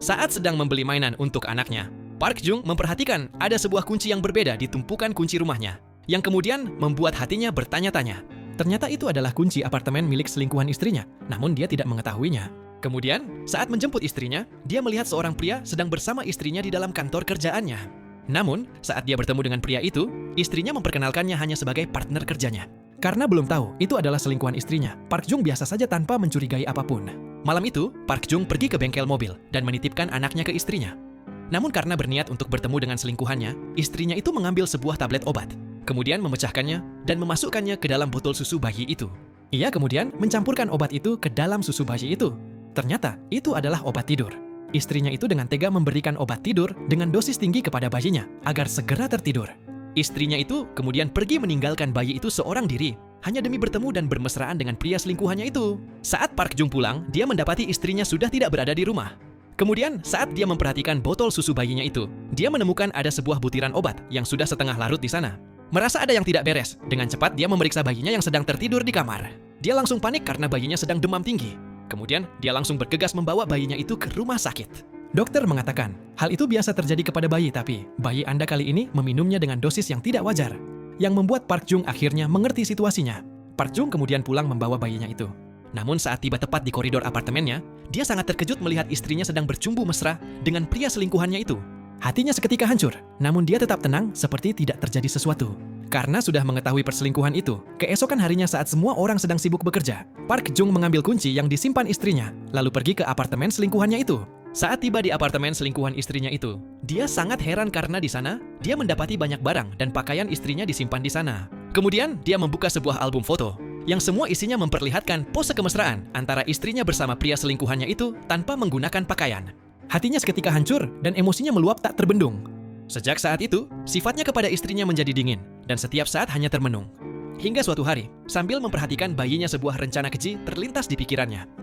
Saat sedang membeli mainan untuk anaknya, Park Jung memperhatikan ada sebuah kunci yang berbeda di tumpukan kunci rumahnya, yang kemudian membuat hatinya bertanya-tanya. Ternyata itu adalah kunci apartemen milik selingkuhan istrinya, namun dia tidak mengetahuinya. Kemudian, saat menjemput istrinya, dia melihat seorang pria sedang bersama istrinya di dalam kantor kerjaannya. Namun, saat dia bertemu dengan pria itu, istrinya memperkenalkannya hanya sebagai partner kerjanya. Karena belum tahu itu adalah selingkuhan istrinya, Park Jung biasa saja tanpa mencurigai apapun. Malam itu, Park Jung pergi ke bengkel mobil dan menitipkan anaknya ke istrinya. Namun karena berniat untuk bertemu dengan selingkuhannya, istrinya itu mengambil sebuah tablet obat, kemudian memecahkannya dan memasukkannya ke dalam botol susu bayi itu. Ia kemudian mencampurkan obat itu ke dalam susu bayi itu. Ternyata, itu adalah obat tidur. Istrinya itu dengan tega memberikan obat tidur dengan dosis tinggi kepada bayinya agar segera tertidur. Istrinya itu kemudian pergi meninggalkan bayi itu seorang diri, hanya demi bertemu dan bermesraan dengan pria selingkuhannya itu. Saat Park Jung pulang, dia mendapati istrinya sudah tidak berada di rumah. Kemudian, saat dia memperhatikan botol susu bayinya itu, dia menemukan ada sebuah butiran obat yang sudah setengah larut di sana. Merasa ada yang tidak beres, dengan cepat dia memeriksa bayinya yang sedang tertidur di kamar. Dia langsung panik karena bayinya sedang demam tinggi. Kemudian, dia langsung bergegas membawa bayinya itu ke rumah sakit. Dokter mengatakan, hal itu biasa terjadi kepada bayi, tapi bayi Anda kali ini meminumnya dengan dosis yang tidak wajar, yang membuat Park Jung akhirnya mengerti situasinya. Park Jung kemudian pulang membawa bayinya itu. Namun saat tiba tepat di koridor apartemennya, dia sangat terkejut melihat istrinya sedang bercumbu mesra dengan pria selingkuhannya itu. Hatinya seketika hancur, namun dia tetap tenang seperti tidak terjadi sesuatu. Karena sudah mengetahui perselingkuhan itu, keesokan harinya saat semua orang sedang sibuk bekerja, Park Jung mengambil kunci yang disimpan istrinya, lalu pergi ke apartemen selingkuhannya itu. Saat tiba di apartemen selingkuhan istrinya itu, dia sangat heran karena di sana, dia mendapati banyak barang dan pakaian istrinya disimpan di sana. Kemudian, dia membuka sebuah album foto, yang semua isinya memperlihatkan pose kemesraan antara istrinya bersama pria selingkuhannya itu tanpa menggunakan pakaian. Hatinya seketika hancur dan emosinya meluap tak terbendung. Sejak saat itu, sifatnya kepada istrinya menjadi dingin dan setiap saat hanya termenung. Hingga suatu hari, sambil memperhatikan bayinya sebuah rencana keji terlintas di pikirannya.